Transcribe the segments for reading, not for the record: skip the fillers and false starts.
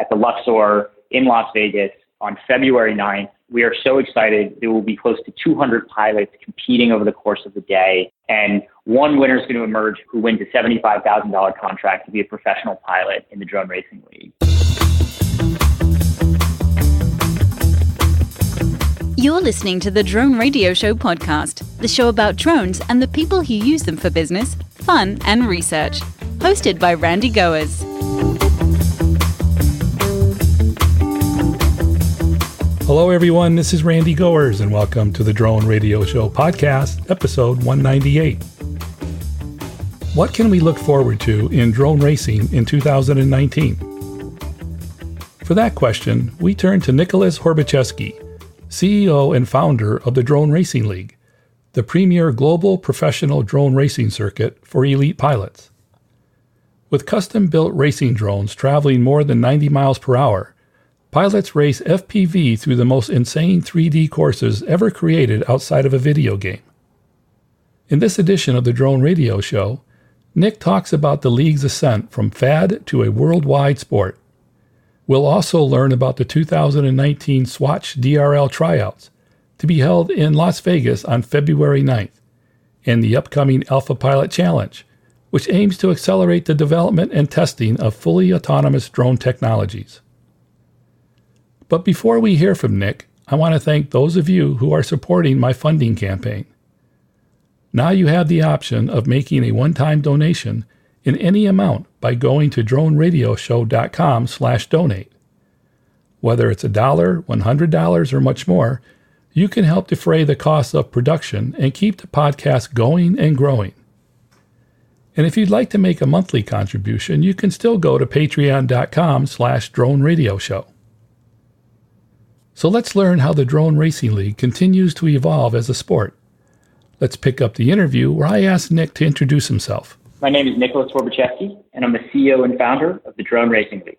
at the Luxor in Las Vegas on February 9th. We are so excited. There will be close to 200 pilots competing over the course of the day. And one winner is going to emerge who wins a $75,000 contract to be a professional pilot in the Drone Racing League. You're listening to the Drone Radio Show podcast, the show about drones and the people who use them for business, fun, and research. Hosted by Randy Goers. Hello, everyone. This is Randy Goers, and welcome to the Drone Radio Show podcast, episode 198. What can we look forward to in drone racing in 2019? For that question, we turn to Nicholas Horbaczewski, CEO and founder of the Drone Racing League, the premier global professional drone racing circuit for elite pilots. With custom-built racing drones traveling more than 90 miles per hour, pilots race FPV through the most insane 3D courses ever created outside of a video game. In this edition of the Drone Radio Show, Nick talks about the league's ascent from fad to a worldwide sport. We'll also learn about the 2019 Swatch DRL Tryouts, to be held in Las Vegas on February 9th, and the upcoming AlphaPilot Challenge, which aims to accelerate the development and testing of fully autonomous drone technologies. But before we hear from Nick, I want to thank those of you who are supporting my funding campaign. Now you have the option of making a one-time donation in any amount by going to droneradioshow.com/donate. Whether it's $1, $100, or much more, you can help defray the costs of production and keep the podcast going and growing. And if you'd like to make a monthly contribution, you can still go to patreon.com/droneradioshow. So let's learn how the Drone Racing League continues to evolve as a sport. Let's pick up the interview where I asked Nick to introduce himself. My name is Nicholas Horbaczewski, and I'm the CEO and founder of the Drone Racing League.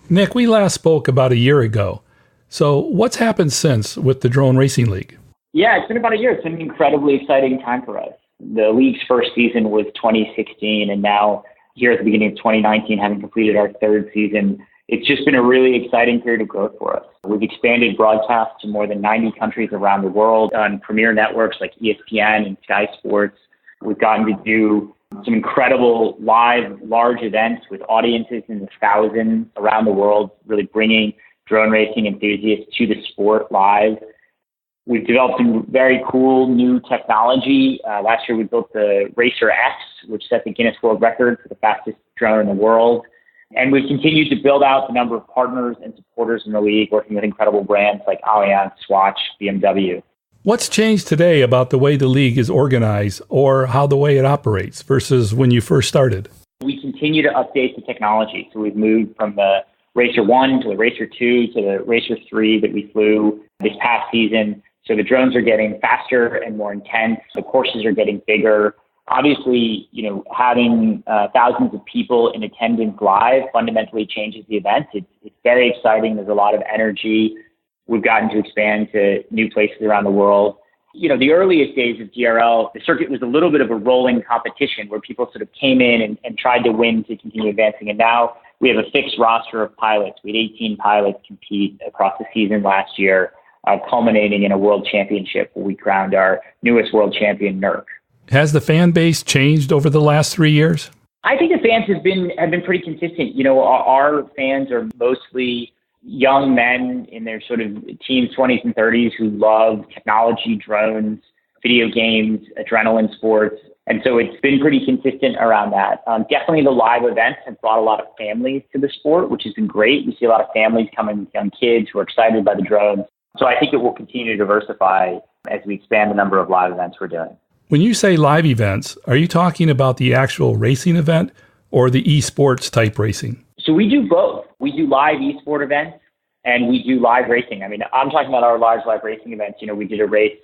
Nick, we last spoke about a year ago. So what's happened since with the Drone Racing League? Yeah, it's been about a year. It's been an incredibly exciting time for us. The league's first season was 2016, and now here at the beginning of 2019, having completed our third season, it's just been a really exciting period of growth for us. We've expanded broadcast to more than 90 countries around the world on premier networks like ESPN and Sky Sports. We've gotten to do some incredible live, large events with audiences in the thousands around the world, really bringing drone racing enthusiasts to the sport live. We've developed some very cool new technology. Last year, we built the Racer X, which set the Guinness World Record for the fastest drone in the world. And we've continued to build out the number of partners and supporters in the league, working with incredible brands like Allianz, Swatch, BMW. What's changed today about the way the league is organized or how the way it operates versus when you first started? We continue to update the technology. So we've moved from the Racer 1 to the Racer 2 to the Racer 3 that we flew this past season. So the drones are getting faster and more intense. The courses are getting bigger. Obviously, having thousands of people in attendance live fundamentally changes the event. It's very exciting. There's a lot of energy. We've gotten to expand to new places around the world. The earliest days of DRL, the circuit was a little bit of a rolling competition where people sort of came in and tried to win to continue advancing. And now we have a fixed roster of pilots. We had 18 pilots compete across the season last year, culminating in a world championship where we crowned our newest world champion, Nurk. Has the fan base changed over the last 3 years? I think the fans have been pretty consistent. Our fans are mostly young men in their sort of teens, 20s, and 30s who love technology, drones, video games, adrenaline sports. And so it's been pretty consistent around that. Definitely the live events have brought a lot of families to the sport, which has been great. We see a lot of families coming with young kids who are excited by the drones. So I think it will continue to diversify as we expand the number of live events we're doing. When you say live events, are you talking about the actual racing event or the esports type racing? So we do both. We do live esport events and we do live racing. I mean, I'm talking about our large live racing events. We did a race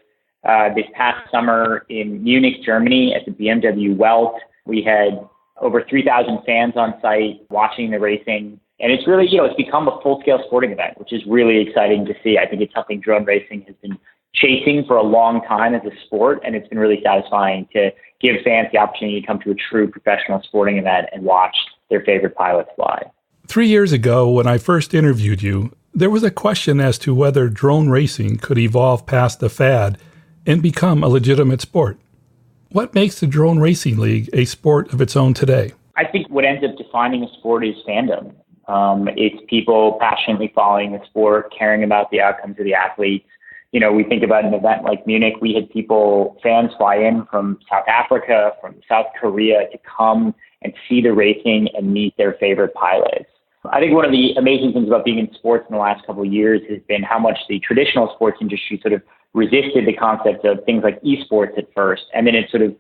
this past summer in Munich, Germany at the BMW Welt. We had over 3,000 fans on site watching the racing. And it's really, it's become a full-scale sporting event, which is really exciting to see. I think it's something drone racing has been chasing for a long time as a sport, and it's been really satisfying to give fans the opportunity to come to a true professional sporting event and watch their favorite pilots fly. 3 years ago, when I first interviewed you, there was a question as to whether drone racing could evolve past the fad and become a legitimate sport. What makes the Drone Racing League a sport of its own today? I think what ends up defining a sport is fandom. It's people passionately following the sport, caring about the outcomes of the athletes. You know, we think about an event like Munich, we had fans fly in from South Africa, from South Korea to come and see the racing and meet their favorite pilots. I think one of the amazing things about being in sports in the last couple of years has been how much the traditional sports industry sort of resisted the concept of things like esports at first. And then it sort of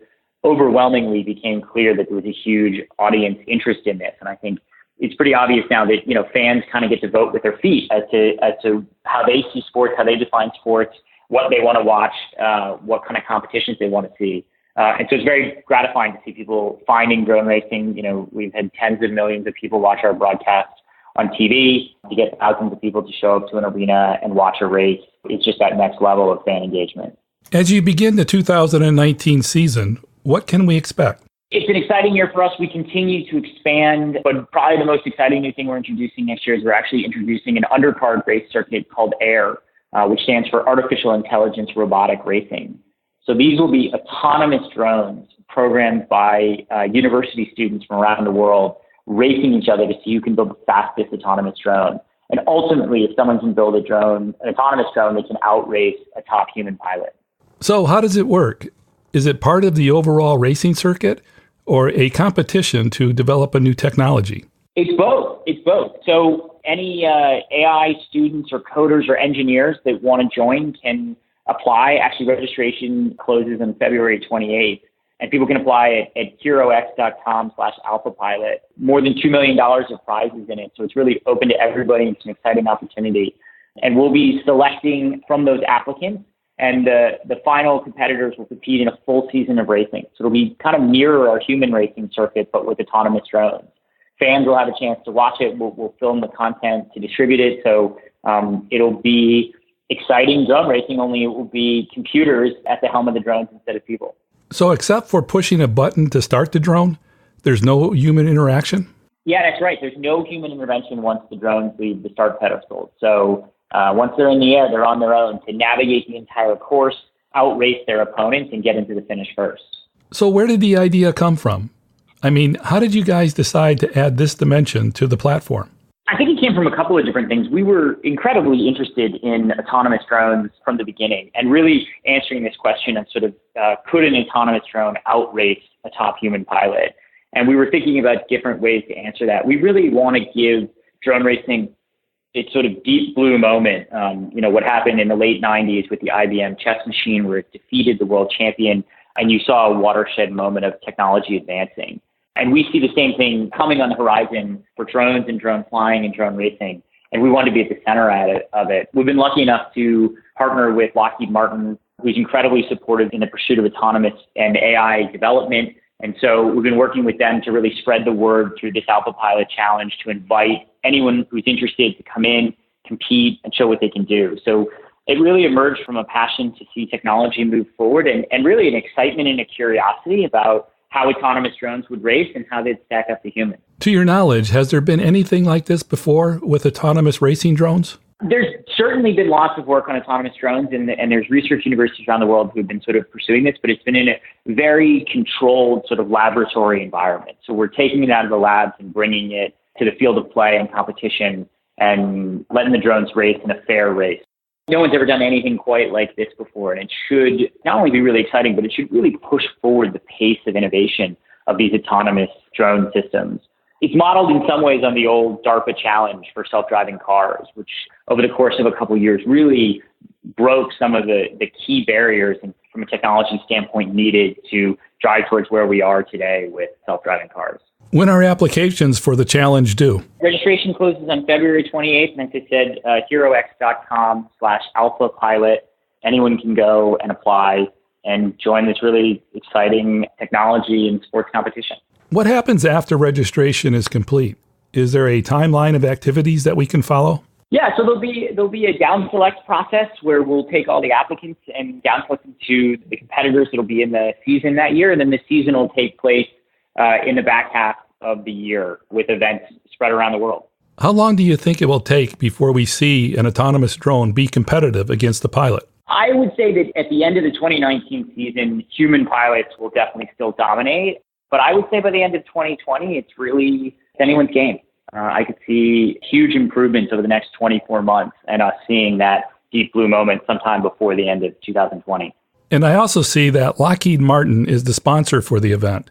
overwhelmingly became clear that there was a huge audience interest in this. And I think it's pretty obvious now that, you know, fans kind of get to vote with their feet as to how they see sports, how they define sports, what they want to watch, what kind of competitions they want to see. And so it's very gratifying to see people finding drone racing. You know, we've had tens of millions of people watch our broadcasts on TV. To get thousands of people to show up to an arena and watch a race, it's just that next level of fan engagement. As you begin the 2019 season, what can we expect? It's an exciting year for us. We continue to expand, but probably the most exciting new thing we're introducing next year is we're actually introducing an undercard race circuit called AIR, which stands for Artificial Intelligence Robotic Racing. So these will be autonomous drones programmed by university students from around the world racing each other to see who can build the fastest autonomous drone. And ultimately, if someone can build an autonomous drone, they can outrace a top human pilot. So how does it work? Is it part of the overall racing circuit or a competition to develop a new technology? It's both. So any AI students or coders or engineers that want to join can apply. Actually, registration closes on February 28th, and people can apply at herox.com/AlphaPilot. More than $2 million of prizes in it, so it's really open to everybody. It's an exciting opportunity. And we'll be selecting from those applicants, and the final competitors will compete in a full season of racing. So it'll be kind of mirror our human racing circuit, but with autonomous drones. Fans will have a chance to watch it. We'll film the content to distribute it. So it'll be exciting drone racing, only it will be computers at the helm of the drones instead of people. So except for pushing a button to start the drone, there's no human interaction? Yeah, that's right. There's no human intervention once the drones leave the start pedestal. So once they're in the air, they're on their own to navigate the entire course, outrace their opponents, and get into the finish first. So where did the idea come from? I mean, how did you guys decide to add this dimension to the platform? I think it came from a couple of different things. We were incredibly interested in autonomous drones from the beginning and really answering this question of sort of could an autonomous drone outrace a top human pilot? And we were thinking about different ways to answer that. We really want to give drone racing its sort of deep blue moment. What happened in the late 90s with the IBM chess machine where it defeated the world champion and you saw a watershed moment of technology advancing. And we see the same thing coming on the horizon for drones and drone flying and drone racing. And we want to be at the center of it. We've been lucky enough to partner with Lockheed Martin, who's incredibly supportive in the pursuit of autonomous and AI development. And so we've been working with them to really spread the word through this AlphaPilot challenge to invite anyone who's interested to come in, compete, and show what they can do. So it really emerged from a passion to see technology move forward and really an excitement and a curiosity about how autonomous drones would race and how they'd stack up to humans. To your knowledge, has there been anything like this before with autonomous racing drones? There's certainly been lots of work on autonomous drones, and there's research universities around the world who've been sort of pursuing this, but it's been in a very controlled sort of laboratory environment. So we're taking it out of the labs and bringing it to the field of play and competition and letting the drones race in a fair race. No one's ever done anything quite like this before, and it should not only be really exciting, but it should really push forward the pace of innovation of these autonomous drone systems. It's modeled in some ways on the old DARPA challenge for self-driving cars, which over the course of a couple of years really broke some of the key barriers and from a technology standpoint needed to drive towards where we are today with self-driving cars. When are applications for the challenge due? Registration closes on February 28th, and as I said, herox.com/AlphaPilot. Anyone can go and apply and join this really exciting technology and sports competition. What happens after registration is complete? Is there a timeline of activities that we can follow? Yeah, so there'll be a down select process where we'll take all the applicants and down select them to the competitors that'll be in the season that year, and then the season will take place in the back half of the year with events spread around the world. How long do you think it will take before we see an autonomous drone be competitive against the pilot? I would say that at the end of the 2019 season, human pilots will definitely still dominate. But I would say by the end of 2020, it's anyone's game. I could see huge improvements over the next 24 months and us seeing that deep blue moment sometime before the end of 2020. And I also see that Lockheed Martin is the sponsor for the event.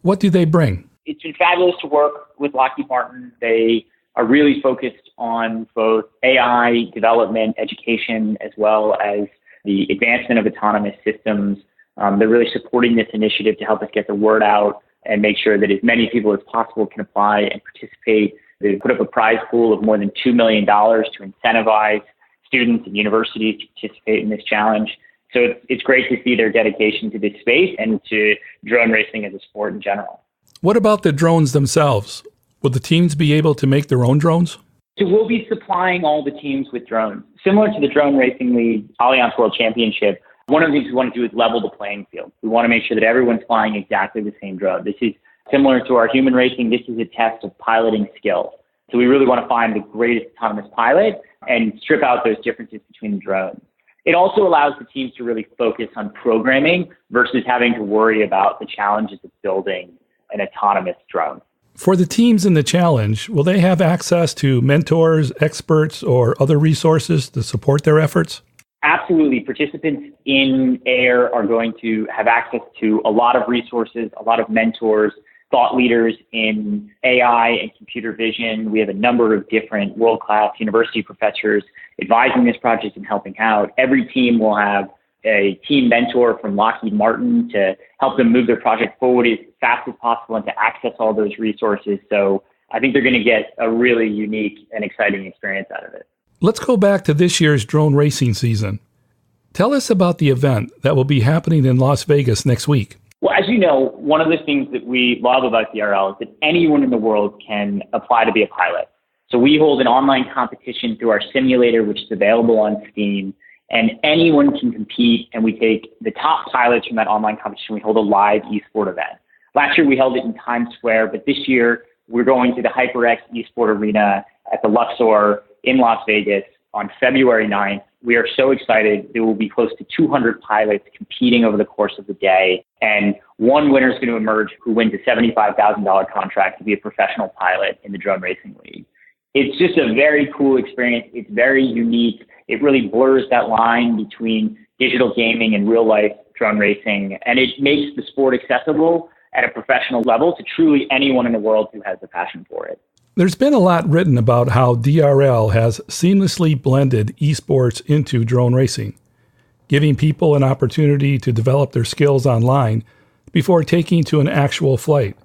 What do they bring? It's been fabulous to work with Lockheed Martin. They are really focused on both AI development, education, as well as the advancement of autonomous systems. They're really supporting this initiative to help us get the word out and make sure that as many people as possible can apply and participate. They put up a prize pool of more than $2 million to incentivize students and universities to participate in this challenge. So it's great to see their dedication to this space and to drone racing as a sport in general. What about the drones themselves? Will the teams be able to make their own drones? So we'll be supplying all the teams with drones. Similar to the Drone Racing League Allianz World Championship, one of the things we want to do is level the playing field. We want to make sure that everyone's flying exactly the same drone. This is similar to our human racing. This is a test of piloting skill. So we really want to find the greatest autonomous pilot and strip out those differences between the drones. It also allows the teams to really focus on programming versus having to worry about the challenges of building an autonomous drone. For the teams in the challenge, will they have access to mentors, experts, or other resources to support their efforts? Absolutely. Participants in AIR are going to have access to a lot of resources, a lot of mentors, thought leaders in AI and computer vision. We have a number of different world-class university professors advising this project and helping out. Every team will have a team mentor from Lockheed Martin to help them move their project forward as fast as possible and to access all those resources. So I think they're going to get a really unique and exciting experience out of it. Let's go back to this year's drone racing season. Tell us about the event that will be happening in Las Vegas next week. Well, as you know, one of the things that we love about DRL is that anyone in the world can apply to be a pilot. So we hold an online competition through our simulator, which is available on Steam, and anyone can compete, and we take the top pilots from that online competition. We hold a live eSport event. Last year, we held it in Times Square, but this year, we're going to the HyperX eSport Arena at the Luxor in Las Vegas on February 9th. We are so excited. There will be close to 200 pilots competing over the course of the day, and one winner is going to emerge who wins a $75,000 contract to be a professional pilot in the Drone Racing League. It's just a very cool experience. It's very unique. It really blurs that line between digital gaming and real life drone racing, and it makes the sport accessible at a professional level to truly anyone in the world who has the passion for it. There's been a lot written about how DRL has seamlessly blended esports into drone racing, giving people an opportunity to develop their skills online before taking to an actual flight.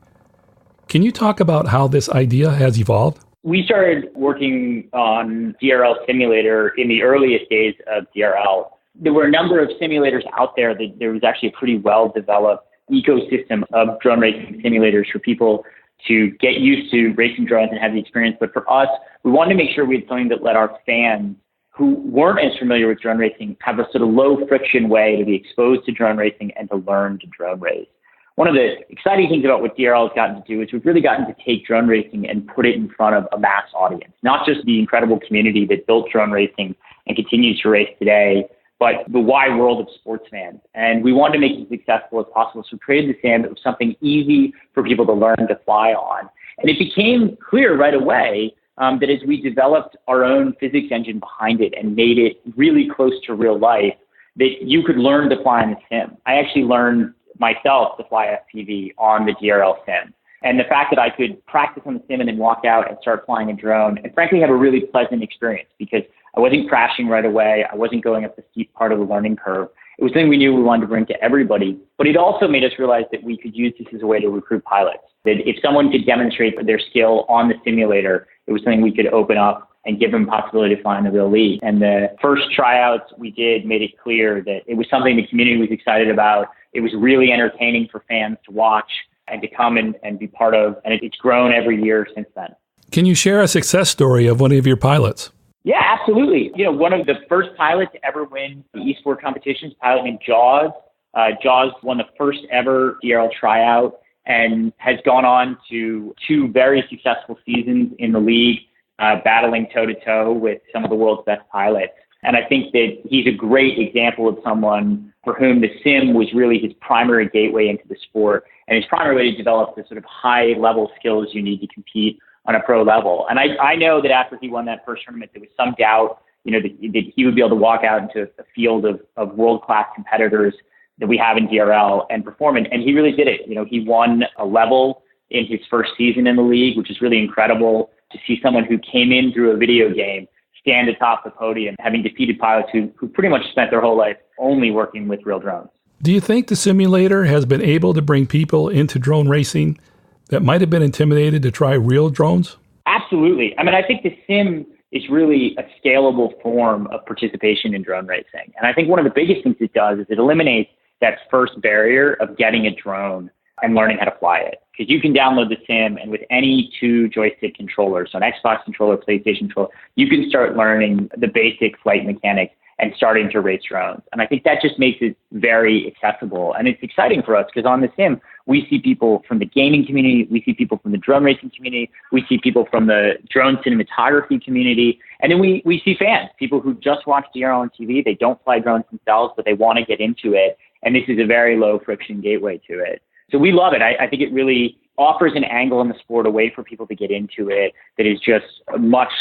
Can you talk about how this idea has evolved? We started working on DRL Simulator in the earliest days of DRL. There were a number of simulators out there that there was actually a pretty well-developed ecosystem of drone racing simulators for people to get used to racing drones and have the experience. But for us, we wanted to make sure we had something that let our fans who weren't as familiar with drone racing have a sort of low friction way to be exposed to drone racing and to learn to drone race. One of the exciting things about what DRL has gotten to do is we've really gotten to take drone racing and put it in front of a mass audience, not just the incredible community that built drone racing and continues to race today, but the wide world of sports fans. And we wanted to make it as accessible as possible. So we created the sim that was something easy for people to learn to fly on. And it became clear right away that as we developed our own physics engine behind it and made it really close to real life, that you could learn to fly in the sim. I actually learned myself to fly FPV on the DRL sim. And the fact that I could practice on the sim and then walk out and start flying a drone and frankly have a really pleasant experience because I wasn't crashing right away. I wasn't going up the steep part of the learning curve. It was something we knew we wanted to bring to everybody. But it also made us realize that we could use this as a way to recruit pilots. That if someone could demonstrate their skill on the simulator, it was something we could open up and give them possibility to fly in the real league. And the first tryouts we did made it clear that it was something the community was excited about. It was really entertaining for fans to watch and to come and be part of. And it's grown every year since then. Can you share a success story of one of your pilots? Yeah, absolutely. You know, one of the first pilots to ever win the eSport competitions, a pilot named Jaws. Jaws won the first ever DRL tryout and has gone on to 2 very successful seasons in the league. battling toe-to-toe with some of the world's best pilots. And I think that he's a great example of someone for whom the sim was really his primary gateway into the sport and his primary way to develop the sort of high-level skills you need to compete on a pro level. And I know that after he won that first tournament, there was some doubt, that he would be able to walk out into a field of world-class competitors that we have in DRL and perform. And he really did it. He won a level in his first season in the league, which is really incredible to see someone who came in through a video game stand atop the podium, having defeated pilots who pretty much spent their whole life only working with real drones. Do you think the simulator has been able to bring people into drone racing that might have been intimidated to try real drones? Absolutely. I think the sim is really a scalable form of participation in drone racing. And I think one of the biggest things it does is it eliminates that first barrier of getting a drone and learning how to fly it. Because you can download the sim, and with any 2 joystick controllers, so an Xbox controller, PlayStation controller, you can start learning the basic flight mechanics and starting to race drones. And I think that just makes it very accessible. And it's exciting for us because on the sim, we see people from the gaming community, we see people from the drone racing community, we see people from the drone cinematography community, and then we see fans, people who just watch DRL on TV. They don't fly drones themselves, but they want to get into it. And this is a very low friction gateway to it. So we love it. I think it really offers an angle in the sport, a way for people to get into it that is just much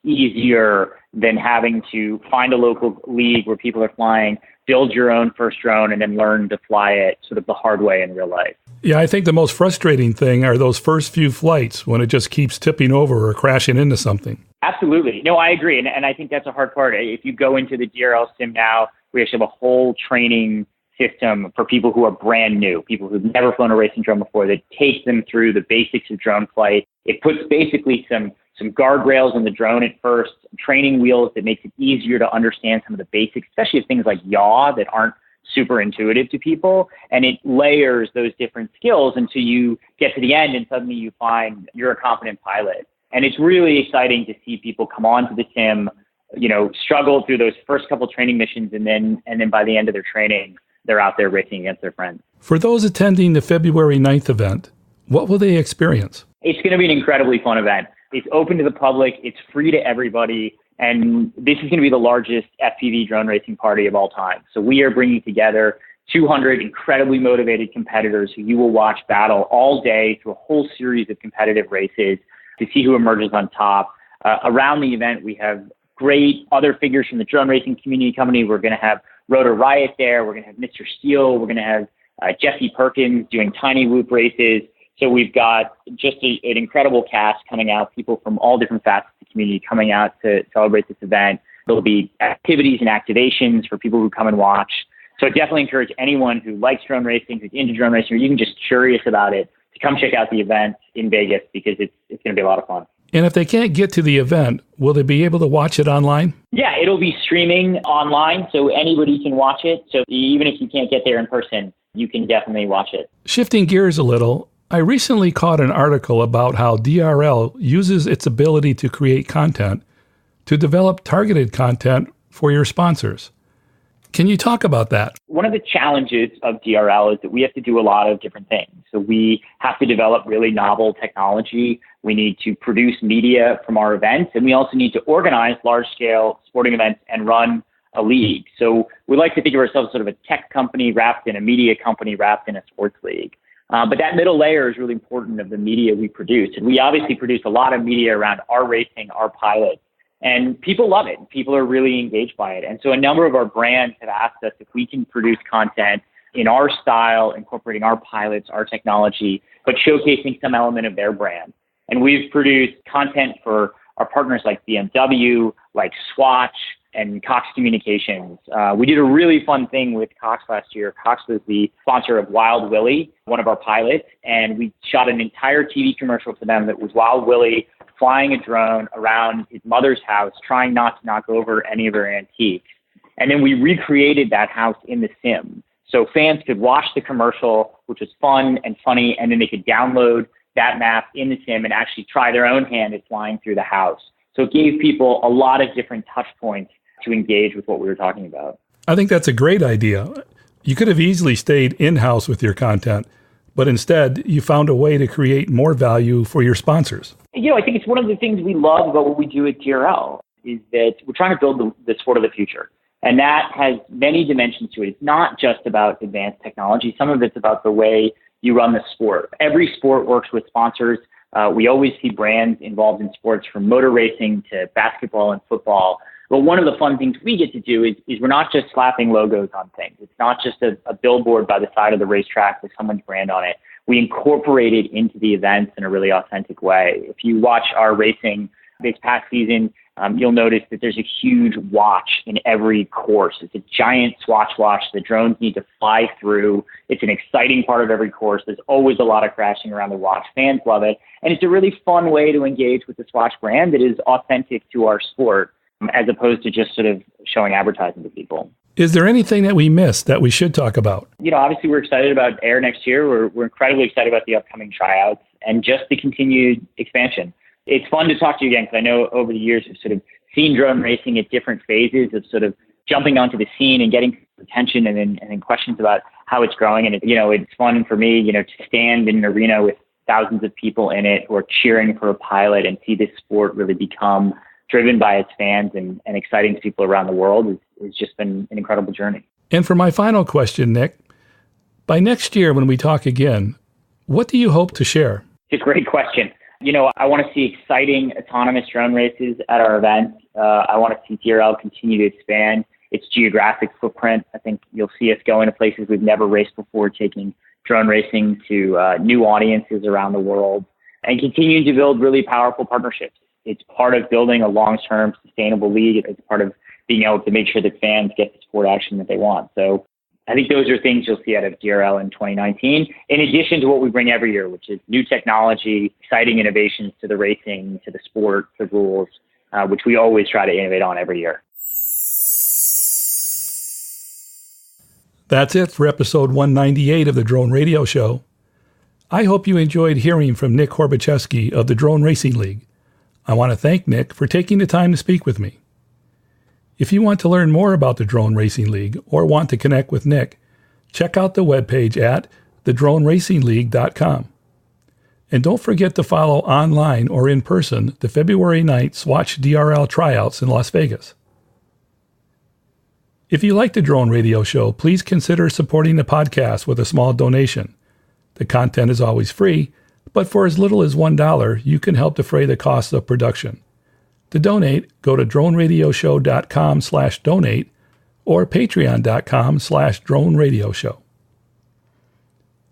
easier than having to find a local league where people are flying, build your own first drone, and then learn to fly it sort of the hard way in real life. Yeah, I think the most frustrating thing are those first few flights when it just keeps tipping over or crashing into something. Absolutely. No, I agree. And I think that's a hard part. If you go into the DRL sim now, we actually have a whole training system for people who are brand new, people who've never flown a racing drone before, that takes them through the basics of drone flight. It puts basically some guardrails in the drone at first, training wheels that makes it easier to understand some of the basics, especially of things like yaw that aren't super intuitive to people. And it layers those different skills until you get to the end and suddenly you find you're a competent pilot. And it's really exciting to see people come onto the sim, struggle through those first couple training missions, and then by the end of their training, they're out there racing against their friends. For those attending the February 9th event, what will they experience? It's going to be an incredibly fun event. It's open to the public. It's free to everybody. And this is going to be the largest FPV drone racing party of all time. So we are bringing together 200 incredibly motivated competitors who you will watch battle all day through a whole series of competitive races to see who emerges on top. Around the event, we have great other figures from the drone racing community coming. We're going to have Rotor Riot there. We're going to have Mr. Steele. We're going to have Jesse Perkins doing tiny whoop races. So we've got just an incredible cast coming out, people from all different facets of the community coming out to celebrate this event. There'll be activities and activations for people who come and watch. So I definitely encourage anyone who likes drone racing, who's into drone racing, or even just curious about it, to come check out the event in Vegas because it's going to be a lot of fun. And if they can't get to the event, will they be able to watch it online? Yeah, it'll be streaming online, so anybody can watch it. So even if you can't get there in person, you can definitely watch it. Shifting gears a little, I recently caught an article about how DRL uses its ability to create content to develop targeted content for your sponsors. Can you talk about that? One of the challenges of DRL is that we have to do a lot of different things. So we have to develop really novel technology. We need to produce media from our events, and we also need to organize large-scale sporting events and run a league. So we like to think of ourselves as sort of a tech company wrapped in a media company wrapped in a sports league. But that middle layer is really important of the media we produce. And we obviously produce a lot of media around our racing, our pilots. And people love it. People are really engaged by it. And so a number of our brands have asked us if we can produce content in our style, incorporating our pilots, our technology, but showcasing some element of their brand. And we've produced content for our partners like BMW, like Swatch, and Cox Communications. We did a really fun thing with Cox last year. Cox was the sponsor of Wild Willie, one of our pilots, and we shot an entire TV commercial for them that was Wild Willie flying a drone around his mother's house, trying not to knock over any of her antiques. And then we recreated that house in the sim. So fans could watch the commercial, which was fun and funny, and then they could download that map in the sim and actually try their own hand at flying through the house. So it gave people a lot of different touch points to engage with what we were talking about. I think that's a great idea. You could have easily stayed in-house with your content, but instead you found a way to create more value for your sponsors. I think it's one of the things we love about what we do at DRL is that we're trying to build the sport of the future. And that has many dimensions to it. It's not just about advanced technology. Some of it's about the way you run the sport. Every sport works with sponsors. We always see brands involved in sports from motor racing to basketball and football. But one of the fun things we get to do is we're not just slapping logos on things. It's not just a billboard by the side of the racetrack with someone's brand on it. We incorporate it into the events in a really authentic way. If you watch our racing this past season, you'll notice that there's a huge watch in every course. It's a giant Swatch watch the drones need to fly through. It's an exciting part of every course. There's always a lot of crashing around the watch. Fans love it. And it's a really fun way to engage with the Swatch brand that is authentic to our sport, as opposed to just sort of showing advertising to people. Is there anything that we missed that we should talk about? Obviously we're excited about Air next year. We're incredibly excited about the upcoming tryouts and just the continued expansion. It's fun to talk to you again because I know over the years we've sort of seen drone racing at different phases of sort of jumping onto the scene and getting attention and then questions about how it's growing. And it's fun for me, to stand in an arena with thousands of people in it or cheering for a pilot and see this sport really become driven by its fans and exciting to people around the world. It's just been an incredible journey. And for my final question, Nick, by next year when we talk again, what do you hope to share? It's a great question. I want to see exciting autonomous drone races at our events. I want to see DRL continue to expand its geographic footprint. I think you'll see us go into places we've never raced before, taking drone racing to new audiences around the world and continuing to build really powerful partnerships. It's part of building a long-term sustainable league. It's part of being able to make sure that fans get the sport action that they want. So I think those are things you'll see out of DRL in 2019, in addition to what we bring every year, which is new technology, exciting innovations to the racing, to the sport, the rules, which we always try to innovate on every year. That's it for episode 198 of the Drone Radio Show. I hope you enjoyed hearing from Nick Horbaczewski of the Drone Racing League. I want to thank Nick for taking the time to speak with me. If you want to learn more about the Drone Racing League or want to connect with Nick, check out the webpage at thedroneracingleague.com. And don't forget to follow online or in person the February 9th Swatch DRL Tryouts in Las Vegas. If you like the Drone Radio Show, please consider supporting the podcast with a small donation. The content is always free, but for as little as $1, you can help defray the costs of production. To donate, go to droneradioshow.com/donate or patreon.com/droneradioshow.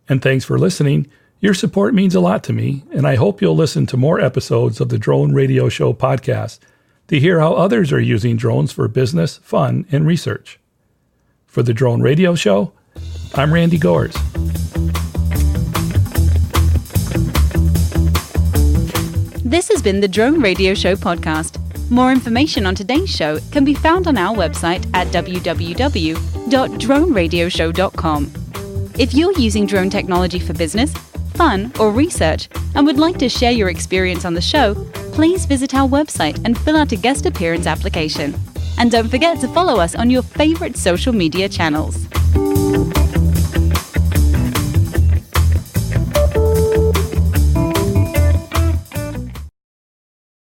And thanks for listening. Your support means a lot to me, and I hope you'll listen to more episodes of the Drone Radio Show podcast to hear how others are using drones for business, fun, and research. For the Drone Radio Show, I'm Randy Goers. This has been the Drone Radio Show podcast. More information on today's show can be found on our website at www.droneradioshow.com. If you're using drone technology for business, fun, or research and would like to share your experience on the show, please visit our website and fill out a guest appearance application. And don't forget to follow us on your favorite social media channels.